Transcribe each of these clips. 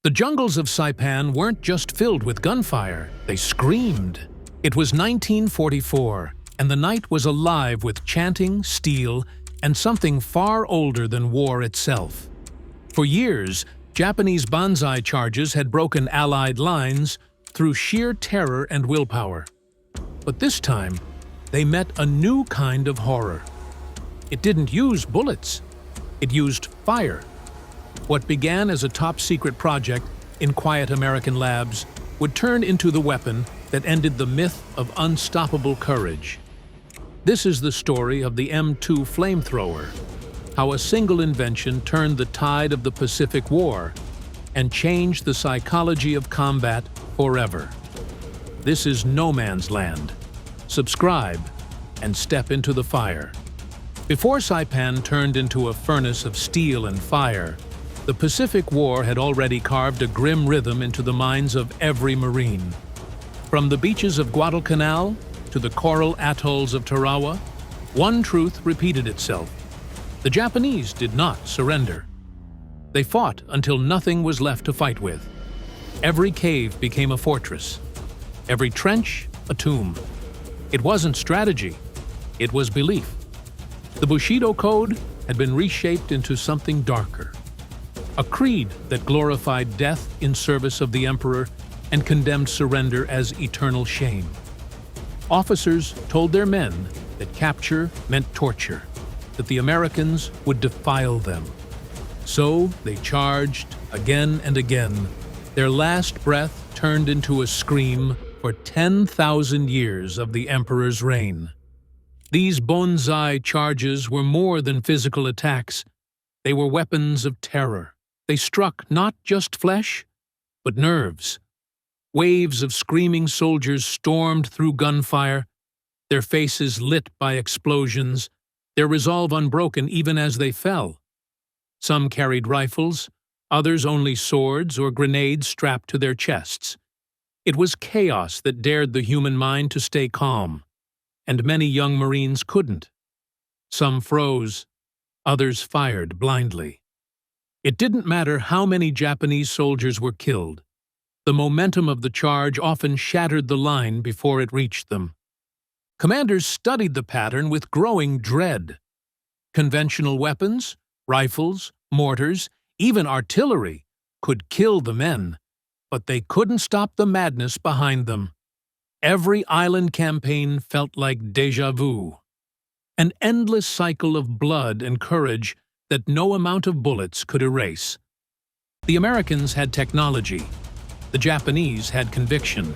The jungles of Saipan weren't just filled with gunfire, they screamed. It was 1944, and the night was alive with chanting, steel, and something far older than war itself. For years, Japanese Banzai charges had broken Allied lines through sheer terror and willpower. But this time, they met a new kind of horror. It didn't use bullets, it used fire. What began as a top-secret project in quiet American labs would turn into the weapon that ended the myth of unstoppable courage. This is the story of the M2 Flamethrower, how a single invention turned the tide of the Pacific War and changed the psychology of combat forever. This is no man's land. Subscribe and step into the fire. Before Saipan turned into a furnace of steel and fire, the Pacific War had already carved a grim rhythm into the minds of every Marine. From the beaches of Guadalcanal to the coral atolls of Tarawa, one truth repeated itself. The Japanese did not surrender. They fought until nothing was left to fight with. Every cave became a fortress, every trench a tomb. It wasn't strategy, it was belief. The Bushido Code had been reshaped into something darker. A creed that glorified death in service of the emperor and condemned surrender as eternal shame. Officers told their men that capture meant torture, that the Americans would defile them. So they charged again and again. Their last breath turned into a scream for 10,000 years of the emperor's reign. These Banzai charges were more than physical attacks. They were weapons of terror. They struck not just flesh, but nerves. Waves of screaming soldiers stormed through gunfire, their faces lit by explosions, their resolve unbroken even as they fell. Some carried rifles, others only swords or grenades strapped to their chests. It was chaos that dared the human mind to stay calm, and many young Marines couldn't. Some froze, others fired blindly. It didn't matter how many Japanese soldiers were killed. The momentum of the charge often shattered the line before it reached them. Commanders studied the pattern with growing dread. Conventional weapons, rifles, mortars, even artillery could kill the men, but they couldn't stop the madness behind them. Every island campaign felt like déjà vu, an endless cycle of blood and courage that no amount of bullets could erase. The Americans had technology. The Japanese had conviction.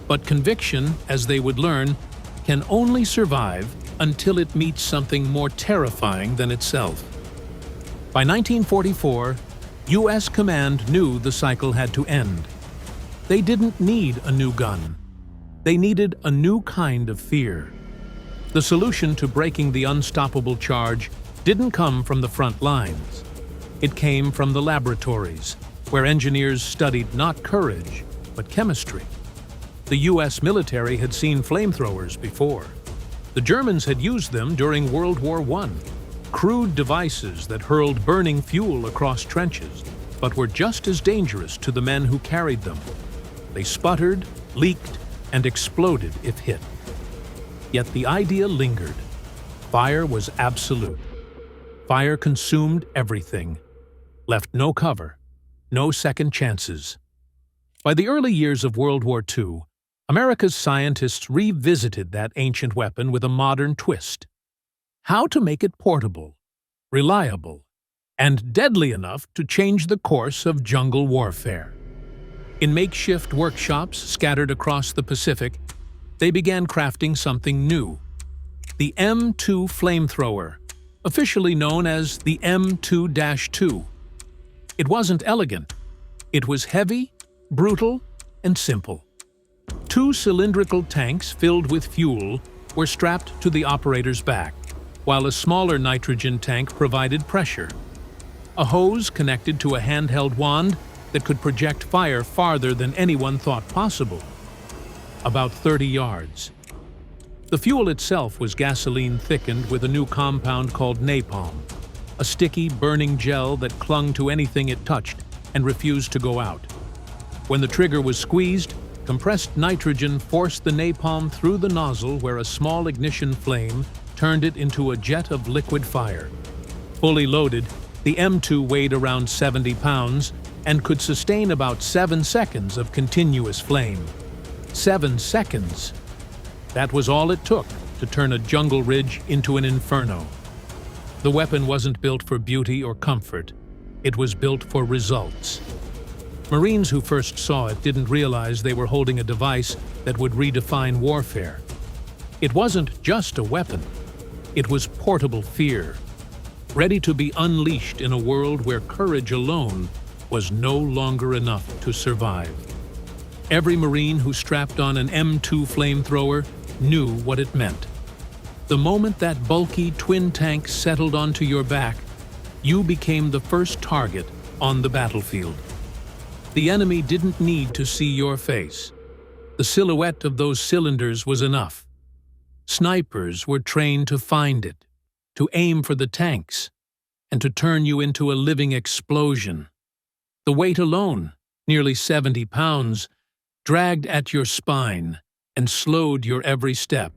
But conviction, as they would learn, can only survive until it meets something more terrifying than itself. By 1944, U.S. command knew the cycle had to end. They didn't need a new gun. They needed a new kind of fear. The solution to breaking the unstoppable charge didn't come from the front lines. It came from the laboratories, where engineers studied not courage, but chemistry. The U.S. military had seen flamethrowers before. The Germans had used them during World War I, crude devices that hurled burning fuel across trenches, but were just as dangerous to the men who carried them. They sputtered, leaked, and exploded if hit. Yet the idea lingered. Fire was absolute. Fire consumed everything, left no cover, no second chances. By the early years of World War II, America's scientists revisited that ancient weapon with a modern twist. How to make it portable, reliable, and deadly enough to change the course of jungle warfare. In makeshift workshops scattered across the Pacific, they began crafting something new. The M2 Flamethrower, officially known as the M2-2. It wasn't elegant. It was heavy, brutal, and simple. Two cylindrical tanks filled with fuel were strapped to the operator's back, while a smaller nitrogen tank provided pressure. A hose connected to a handheld wand that could project fire farther than anyone thought possible, about 30 yards. The fuel itself was gasoline thickened with a new compound called napalm, a sticky, burning gel that clung to anything it touched, and refused to go out. When the trigger was squeezed, compressed nitrogen forced the napalm through the nozzle where a small ignition flame turned it into a jet of liquid fire. Fully loaded, the M2 weighed around 70 pounds and could sustain about 7 seconds of continuous flame. 7 seconds! That was all it took to turn a jungle ridge into an inferno. The weapon wasn't built for beauty or comfort. It was built for results. Marines who first saw it didn't realize they were holding a device that would redefine warfare. It wasn't just a weapon. It was portable fear, ready to be unleashed in a world where courage alone was no longer enough to survive. Every Marine who strapped on an M2 Flamethrower knew what it meant. The moment that bulky twin tank settled onto your back, you became the first target on the battlefield. The enemy didn't need to see your face. The silhouette of those cylinders was enough. Snipers were trained to find it, to aim for the tanks, and to turn you into a living explosion. The weight alone, nearly 70 pounds, dragged at your spine and slowed your every step.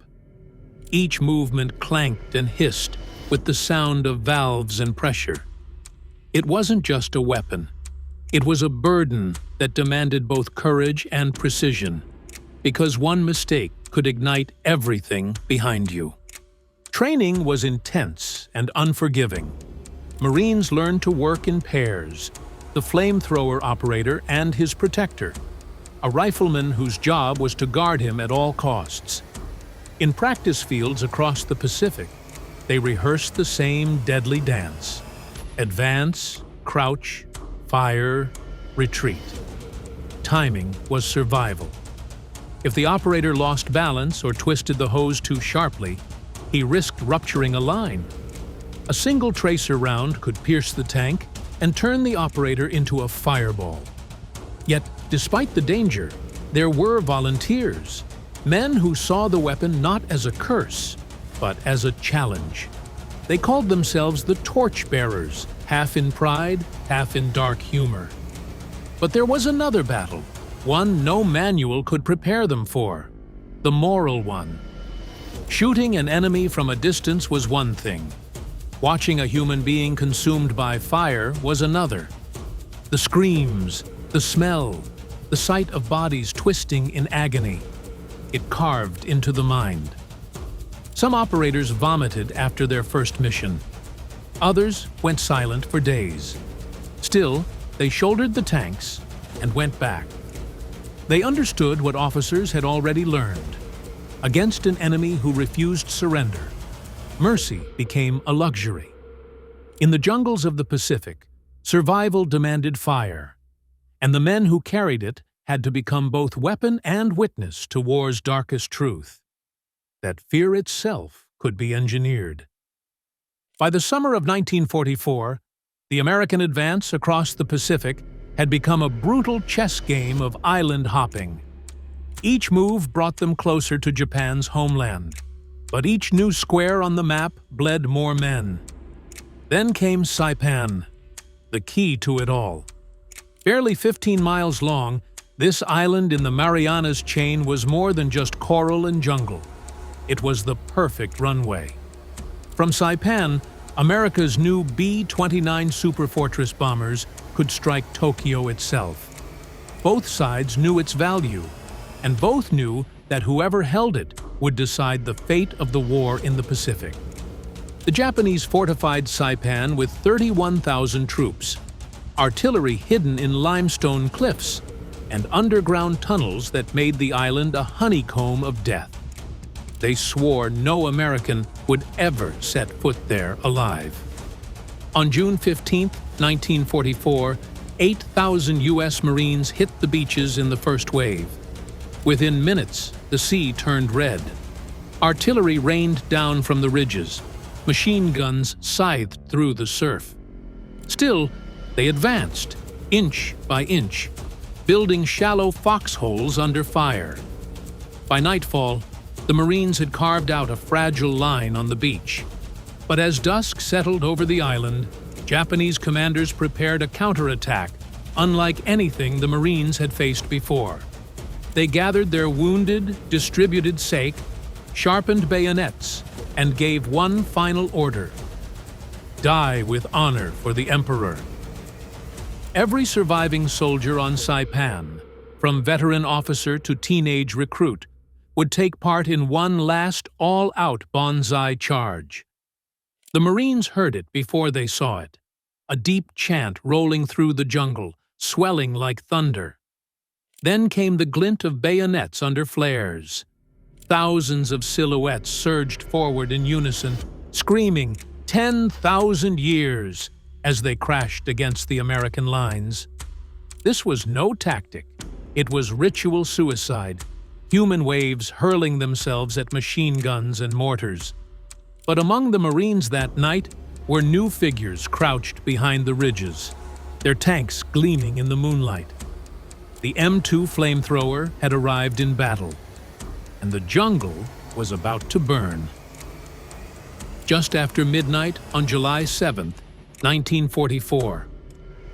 Each movement clanked and hissed with the sound of valves and pressure. It wasn't just a weapon. It was a burden that demanded both courage and precision, because one mistake could ignite everything behind you. Training was intense and unforgiving. Marines learned to work in pairs, the flamethrower operator and his protector, a rifleman whose job was to guard him at all costs. In practice fields across the Pacific, they rehearsed the same deadly dance: advance, crouch, fire, retreat. Timing was survival. If the operator lost balance or twisted the hose too sharply, he risked rupturing a line. A single tracer round could pierce the tank and turn the operator into a fireball. Yet, despite the danger, there were volunteers, men who saw the weapon not as a curse, but as a challenge. They called themselves the torch-bearers, half in pride, half in dark humor. But there was another battle, one no manual could prepare them for, the moral one. Shooting an enemy from a distance was one thing. Watching a human being consumed by fire was another. The screams, the smell, the sight of bodies twisting in agony. It carved into the mind. Some operators vomited after their first mission. Others went silent for days. Still, they shouldered the tanks and went back. They understood what officers had already learned. Against an enemy who refused surrender, mercy became a luxury. In the jungles of the Pacific, survival demanded fire, and the men who carried it had to become both weapon and witness to war's darkest truth: that fear itself could be engineered. By the summer of 1944, the American advance across the Pacific had become a brutal chess game of island hopping. Each move brought them closer to Japan's homeland, but each new square on the map bled more men. Then came Saipan, the key to it all. Barely 15 miles long, this island in the Marianas chain was more than just coral and jungle. It was the perfect runway. From Saipan, America's new B-29 Superfortress bombers could strike Tokyo itself. Both sides knew its value, and both knew that whoever held it would decide the fate of the war in the Pacific. The Japanese fortified Saipan with 31,000 troops, artillery hidden in limestone cliffs, and underground tunnels that made the island a honeycomb of death. They swore no American would ever set foot there alive. On June 15, 1944, 8,000 U.S. Marines hit the beaches in the first wave. Within minutes, the sea turned red. Artillery rained down from the ridges. Machine guns scythed through the surf. Still, they advanced, inch by inch, building shallow foxholes under fire. By nightfall, the Marines had carved out a fragile line on the beach. But as dusk settled over the island, Japanese commanders prepared a counterattack unlike anything the Marines had faced before. They gathered their wounded, distributed sake, sharpened bayonets, and gave one final order: die with honor for the Emperor. Every surviving soldier on Saipan, from veteran officer to teenage recruit, would take part in one last all-out Banzai charge. The Marines heard it before they saw it, a deep chant rolling through the jungle, swelling like thunder. Then came the glint of bayonets under flares. Thousands of silhouettes surged forward in unison, screaming 10,000 years as they crashed against the American lines. This was no tactic. It was ritual suicide, human waves hurling themselves at machine guns and mortars. But among the Marines that night were new figures crouched behind the ridges, their tanks gleaming in the moonlight. The M2 Flamethrower had arrived in battle, and the jungle was about to burn. Just after midnight on July 7, 1944,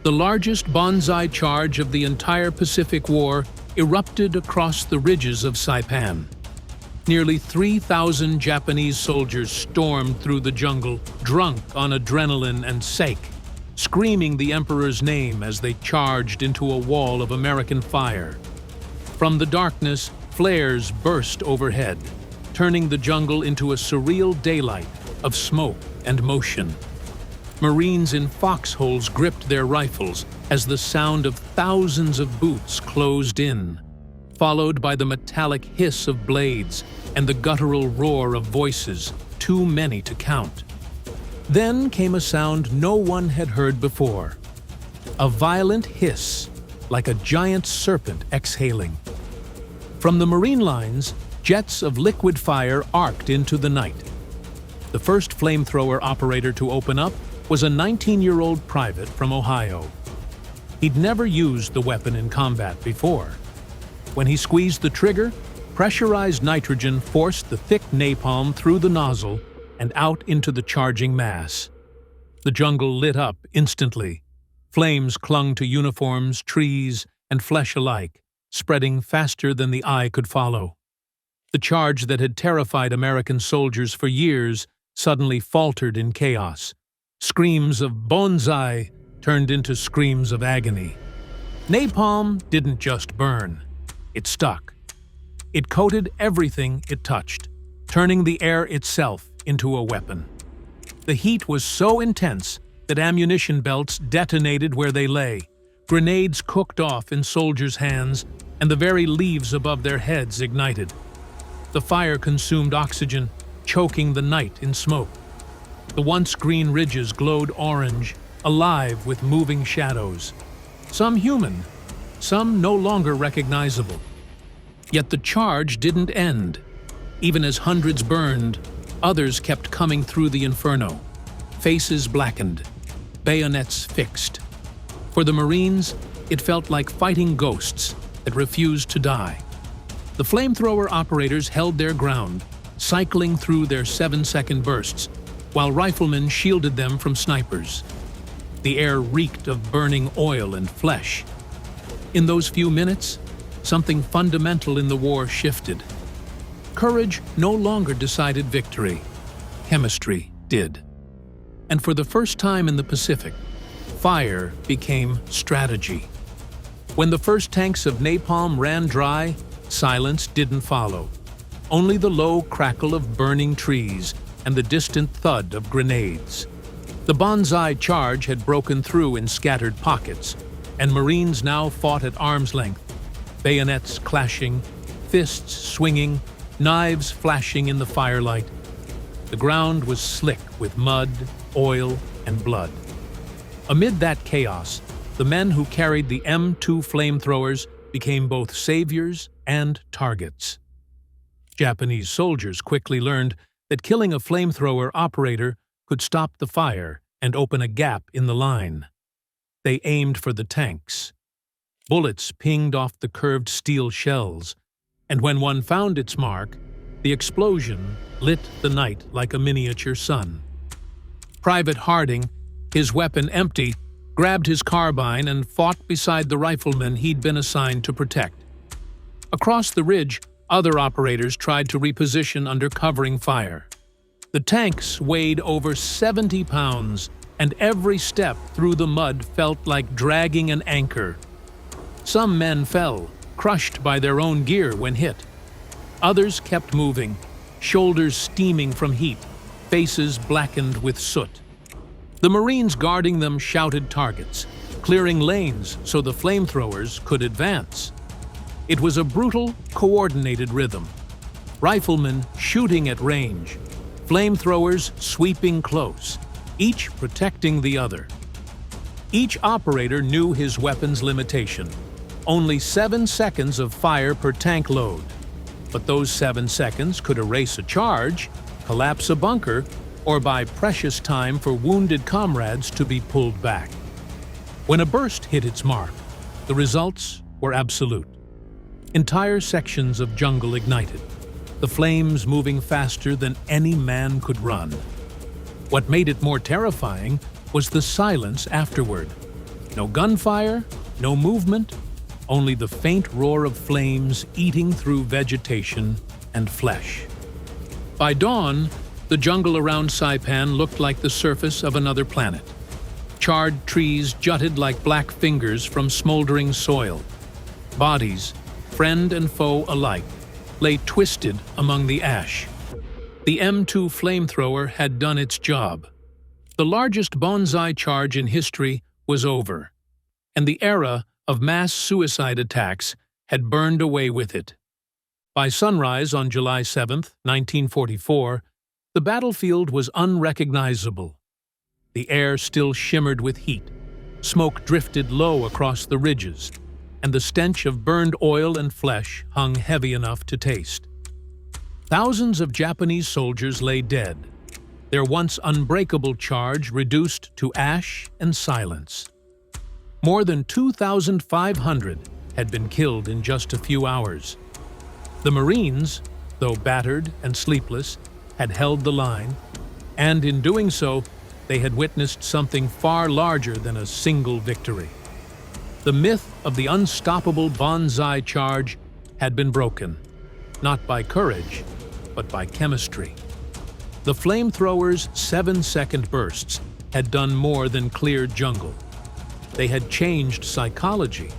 the largest Banzai charge of the entire Pacific War erupted across the ridges of Saipan. Nearly 3,000 Japanese soldiers stormed through the jungle, drunk on adrenaline and sake, screaming the Emperor's name as they charged into a wall of American fire. From the darkness, flares burst overhead, turning the jungle into a surreal daylight of smoke and motion. Marines in foxholes gripped their rifles as the sound of thousands of boots closed in, followed by the metallic hiss of blades and the guttural roar of voices, too many to count. Then came a sound no one had heard before, a violent hiss, like a giant serpent exhaling. From the Marine lines, jets of liquid fire arced into the night. The first flamethrower operator to open up was a 19-year-old private from Ohio. He'd never used the weapon in combat before. When he squeezed the trigger, pressurized nitrogen forced the thick napalm through the nozzle and out into the charging mass. The jungle lit up instantly. Flames clung to uniforms, trees, and flesh alike, spreading faster than the eye could follow. The charge that had terrified American soldiers for years suddenly faltered in chaos. Screams of Banzai turned into screams of agony. Napalm didn't just burn. It stuck. It coated everything it touched, turning the air itself into a weapon. The heat was so intense that ammunition belts detonated where they lay. Grenades cooked off in soldiers' hands, and the very leaves above their heads ignited. The fire consumed oxygen, choking the night in smoke. The once green ridges glowed orange, alive with moving shadows. Some human, some no longer recognizable. Yet the charge didn't end. Even as hundreds burned, others kept coming through the inferno. Faces blackened, bayonets fixed. For the Marines, it felt like fighting ghosts that refused to die. The flamethrower operators held their ground, cycling through their 7-second bursts, while riflemen shielded them from snipers. The air reeked of burning oil and flesh. In those few minutes, something fundamental in the war shifted. Courage no longer decided victory. Chemistry did. And for the first time in the Pacific, fire became strategy. When the first tanks of napalm ran dry, silence didn't follow. Only the low crackle of burning trees and the distant thud of grenades. The Banzai charge had broken through in scattered pockets, and Marines now fought at arm's length, bayonets clashing, fists swinging, knives flashing in the firelight. The ground was slick with mud, oil, and blood. Amid that chaos, the men who carried the M2 flamethrowers became both saviors and targets. Japanese soldiers quickly learned that killing a flamethrower operator could stop the fire and open a gap in the line. They aimed for the tanks. Bullets pinged off the curved steel shells, and when one found its mark, the explosion lit the night like a miniature sun. Private Harding, his weapon empty, grabbed his carbine and fought beside the riflemen he'd been assigned to protect. Across the ridge, other operators tried to reposition under covering fire. The tanks weighed over 70 pounds, and every step through the mud felt like dragging an anchor. Some men fell, crushed by their own gear when hit. Others kept moving, shoulders steaming from heat, faces blackened with soot. The Marines guarding them shouted targets, clearing lanes so the flamethrowers could advance. It was a brutal, coordinated rhythm. Riflemen shooting at range, flamethrowers sweeping close, each protecting the other. Each operator knew his weapon's limitation: only 7 seconds of fire per tank load. But those 7 seconds could erase a charge, collapse a bunker, or buy precious time for wounded comrades to be pulled back. When a burst hit its mark, the results were absolute. Entire sections of jungle ignited, the flames moving faster than any man could run. What made it more terrifying was the silence afterward. No gunfire, no movement, only the faint roar of flames eating through vegetation and flesh. By dawn, the jungle around Saipan looked like the surface of another planet. Charred trees jutted like black fingers from smoldering soil. Bodies, friend and foe alike, lay twisted among the ash. The M2 Flamethrower had done its job. The largest Banzai charge in history was over, and the era of mass suicide attacks had burned away with it. By sunrise on July 7, 1944, the battlefield was unrecognizable. The air still shimmered with heat, smoke drifted low across the ridges, and the stench of burned oil and flesh hung heavy enough to taste. Thousands of Japanese soldiers lay dead, their once unbreakable charge reduced to ash and silence. More than 2,500 had been killed in just a few hours. The Marines, though battered and sleepless, had held the line, and in doing so, they had witnessed something far larger than a single victory. The myth of the unstoppable Banzai charge had been broken, not by courage, but by chemistry. The flamethrowers' 7-second bursts had done more than clear jungle. They had changed psychology.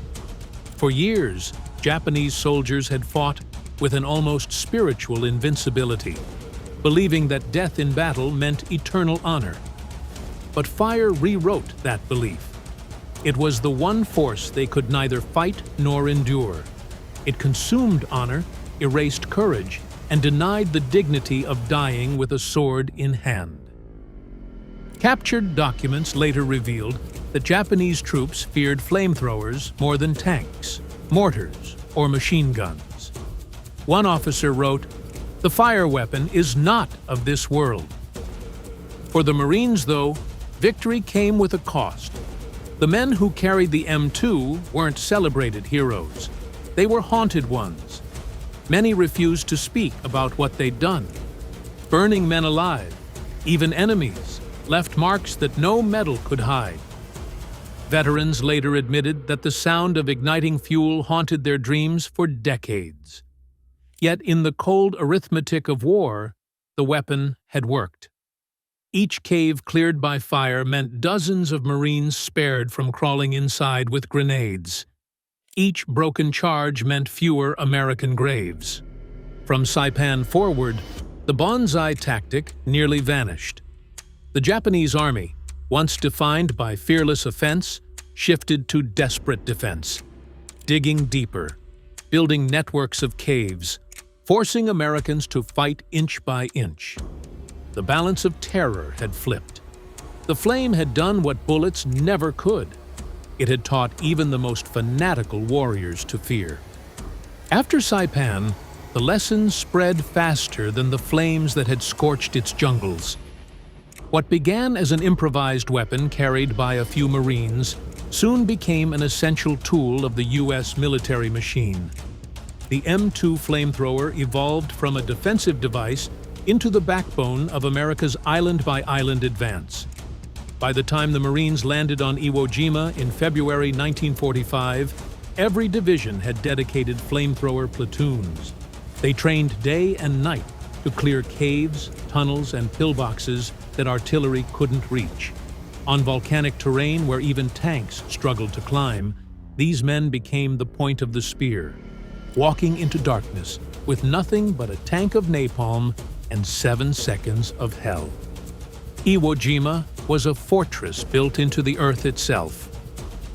For years, Japanese soldiers had fought with an almost spiritual invincibility, believing that death in battle meant eternal honor. But fire rewrote that belief. It was the one force they could neither fight nor endure. It consumed honor, erased courage, and denied the dignity of dying with a sword in hand. Captured documents later revealed that Japanese troops feared flamethrowers more than tanks, mortars, or machine guns. One officer wrote, "The fire weapon is not of this world." For the Marines, though, victory came with a cost. The men who carried the M2 weren't celebrated heroes. They were haunted ones. Many refused to speak about what they'd done. Burning men alive, even enemies, left marks that no medal could hide. Veterans later admitted that the sound of igniting fuel haunted their dreams for decades. Yet in the cold arithmetic of war, the weapon had worked. Each cave cleared by fire meant dozens of Marines spared from crawling inside with grenades. Each broken charge meant fewer American graves. From Saipan forward, the Banzai tactic nearly vanished. The Japanese army, once defined by fearless offense, shifted to desperate defense, digging deeper, building networks of caves, forcing Americans to fight inch by inch. The balance of terror had flipped. The flame had done what bullets never could. It had taught even the most fanatical warriors to fear. After Saipan, the lessons spread faster than the flames that had scorched its jungles. What began as an improvised weapon carried by a few Marines soon became an essential tool of the U.S. military machine. The M2 Flamethrower evolved from a defensive device into the backbone of America's island-by-island advance. By the time the Marines landed on Iwo Jima in February 1945, every division had dedicated flamethrower platoons. They trained day and night to clear caves, tunnels, and pillboxes that artillery couldn't reach. On volcanic terrain where even tanks struggled to climb, these men became the point of the spear, walking into darkness with nothing but a tank of napalm and 7 seconds of hell. Iwo Jima was a fortress built into the earth itself.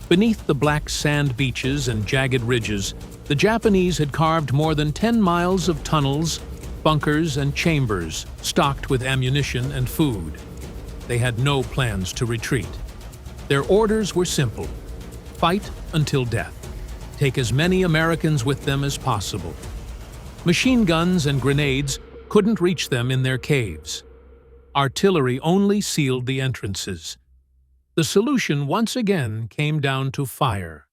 Beneath the black sand beaches and jagged ridges, the Japanese had carved more than 10 miles of tunnels, bunkers, and chambers stocked with ammunition and food. They had no plans to retreat. Their orders were simple: fight until death. Take as many Americans with them as possible. Machine guns and grenades couldn't reach them in their caves. Artillery only sealed the entrances. The solution once again came down to fire.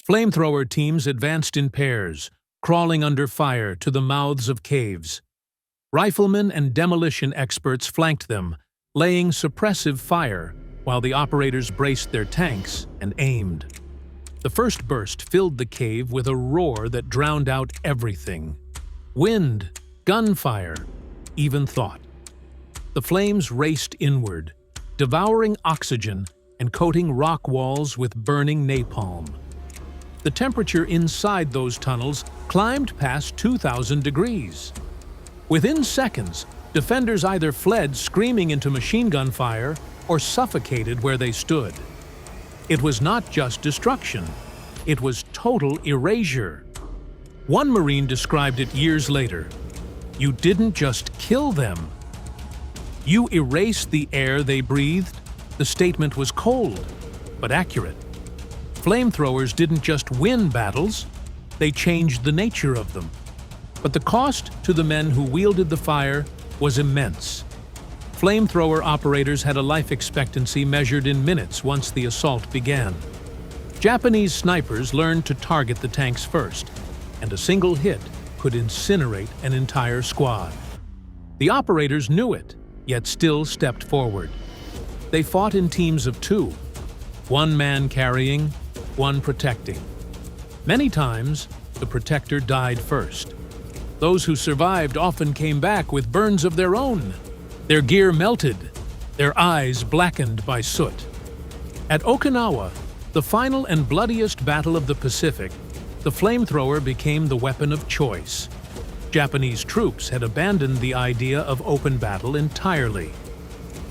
Flamethrower teams advanced in pairs, crawling under fire to the mouths of caves. Riflemen and demolition experts flanked them, laying suppressive fire while the operators braced their tanks and aimed. The first burst filled the cave with a roar that drowned out everything: wind, gunfire, even thought. The flames raced inward, devouring oxygen and coating rock walls with burning napalm. The temperature inside those tunnels climbed past 2,000 degrees. Within seconds, defenders either fled screaming into machine gun fire or suffocated where they stood. It was not just destruction, it was total erasure. One Marine described it years later: "You didn't just kill them. You erased the air they breathed." The statement was cold, but accurate. Flamethrowers didn't just win battles, they changed the nature of them. But the cost to the men who wielded the fire was immense. Flamethrower operators had a life expectancy measured in minutes once the assault began. Japanese snipers learned to target the tanks first, and a single hit could incinerate an entire squad. The operators knew it, yet still stepped forward. They fought in teams of 2, one man carrying, one protecting. Many times, the protector died first. Those who survived often came back with burns of their own. Their gear melted, their eyes blackened by soot. At Okinawa, the final and bloodiest battle of the Pacific, the flamethrower became the weapon of choice. Japanese troops had abandoned the idea of open battle entirely.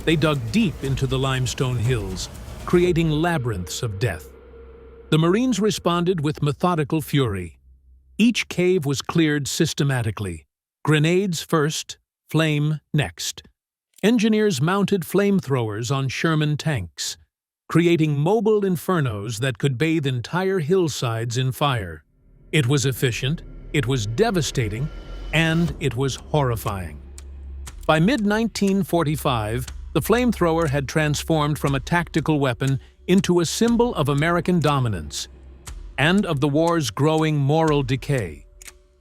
They dug deep into the limestone hills, creating labyrinths of death. The Marines responded with methodical fury. Each cave was cleared systematically. Grenades first, flame next. Engineers mounted flamethrowers on Sherman tanks, creating mobile infernos that could bathe entire hillsides in fire. It was efficient, it was devastating, and it was horrifying. By mid-1945, the flamethrower had transformed from a tactical weapon into a symbol of American dominance and of the war's growing moral decay.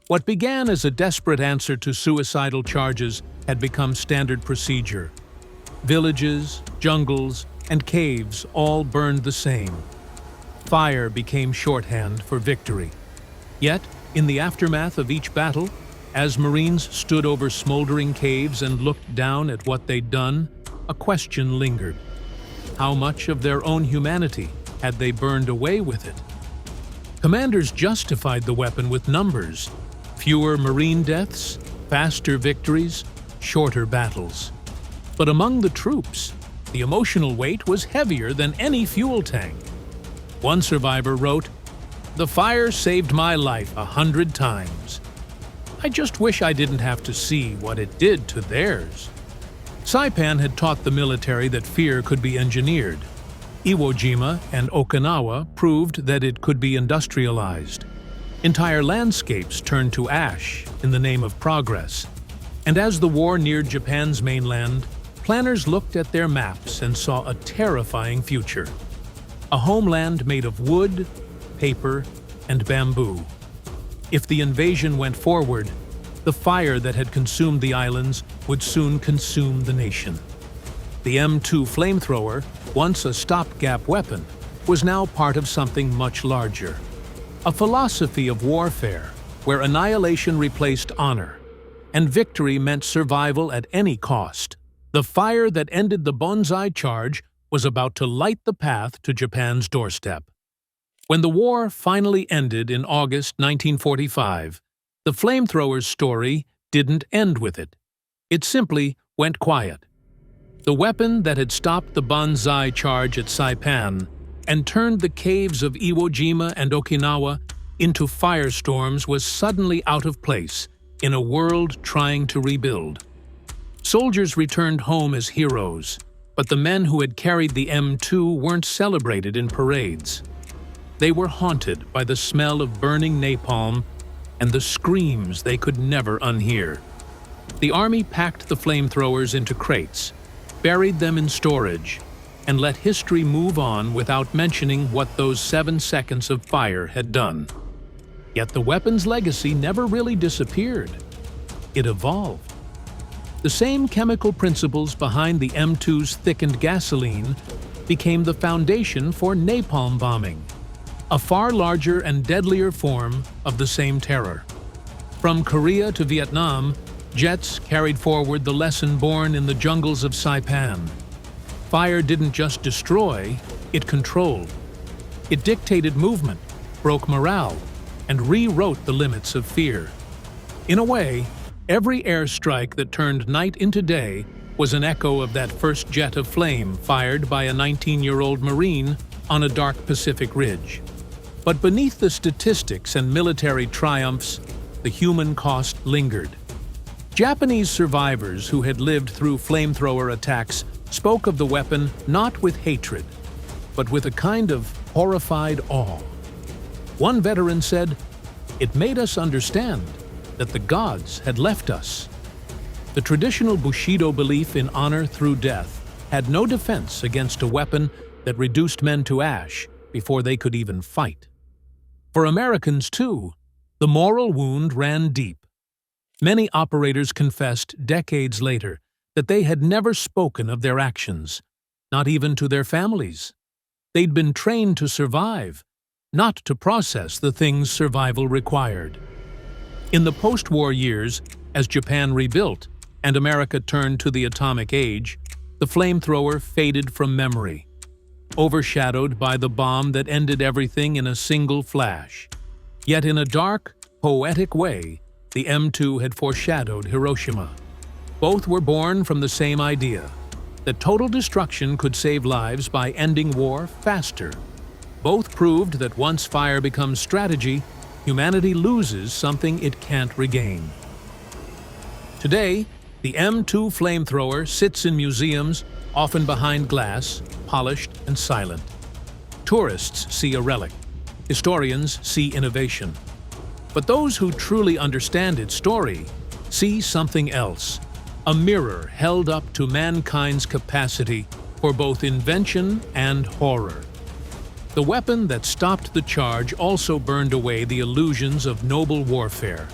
What began as a desperate answer to suicidal charges had become standard procedure. Villages, jungles, and caves all burned the same. Fire became shorthand for victory. Yet, in the aftermath of each battle, as Marines stood over smoldering caves and looked down at what they'd done, a question lingered. How much of their own humanity had they burned away with it? Commanders justified the weapon with numbers: fewer Marine deaths, faster victories, shorter battles. But among the troops, the emotional weight was heavier than any fuel tank. One survivor wrote, "The fire saved my life 100 times. I just wish I didn't have to see what it did to theirs." Saipan had taught the military that fear could be engineered. Iwo Jima and Okinawa proved that it could be industrialized. Entire landscapes turned to ash in the name of progress. And as the war neared Japan's mainland, planners looked at their maps and saw a terrifying future. A homeland made of wood, paper, and bamboo. If the invasion went forward, the fire that had consumed the islands would soon consume the nation. The M2 Flamethrower, once a stopgap weapon, was now part of something much larger. A philosophy of warfare where annihilation replaced honor, and victory meant survival at any cost. The fire that ended the Banzai charge was about to light the path to Japan's doorstep. When the war finally ended in August 1945, the flamethrower's story didn't end with it. It simply went quiet. The weapon that had stopped the Banzai charge at Saipan and turned the caves of Iwo Jima and Okinawa into firestorms was suddenly out of place in a world trying to rebuild. Soldiers returned home as heroes, but the men who had carried the M2 weren't celebrated in parades. They were haunted by the smell of burning napalm and the screams they could never unhear. The army packed the flamethrowers into crates, buried them in storage, and let history move on without mentioning what those 7 seconds of fire had done. Yet the weapon's legacy never really disappeared. It evolved. The same chemical principles behind the M2's thickened gasoline became the foundation for napalm bombing, a far larger and deadlier form of the same terror. From Korea to Vietnam, jets carried forward the lesson born in the jungles of Saipan. Fire didn't just destroy, it controlled. It dictated movement, broke morale, and rewrote the limits of fear. In a way, every airstrike that turned night into day was an echo of that first jet of flame fired by a 19-year-old Marine on a dark Pacific ridge. But beneath the statistics and military triumphs, the human cost lingered. Japanese survivors who had lived through flamethrower attacks spoke of the weapon not with hatred, but with a kind of horrified awe. One veteran said, "It made us understand that the gods had left us." The traditional Bushido belief in honor through death had no defense against a weapon that reduced men to ash before they could even fight. For Americans, too, the moral wound ran deep. Many operators confessed decades later that they had never spoken of their actions, not even to their families. They'd been trained to survive, not to process the things survival required. In the post-war years, as Japan rebuilt and America turned to the atomic age, the flamethrower faded from memory, overshadowed by the bomb that ended everything in a single flash. Yet in a dark, poetic way, the M2 had foreshadowed Hiroshima. Both were born from the same idea, that total destruction could save lives by ending war faster. Both proved that once fire becomes strategy, humanity loses something it can't regain. Today, the M2 flamethrower sits in museums, often behind glass, polished and silent. Tourists see a relic. Historians see innovation. But those who truly understand its story see something else, a mirror held up to mankind's capacity for both invention and horror. The weapon that stopped the charge also burned away the illusions of noble warfare.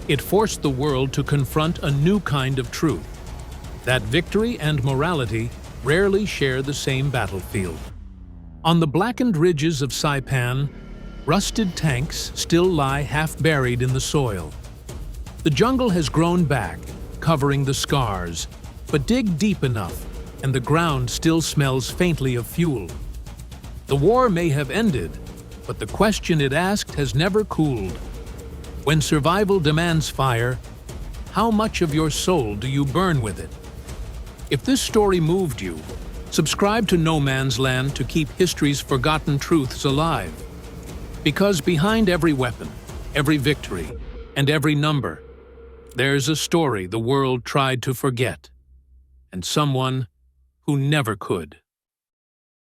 It forced the world to confront a new kind of truth, that victory and morality rarely share the same battlefield. On the blackened ridges of Saipan, rusted tanks still lie half-buried in the soil. The jungle has grown back, covering the scars, but dig deep enough, and the ground still smells faintly of fuel. The war may have ended, but the question it asked has never cooled. When survival demands fire, how much of your soul do you burn with it? If this story moved you, subscribe to No Man's Land to keep history's forgotten truths alive. Because behind every weapon, every victory, and every number, there's a story the world tried to forget, and someone who never could.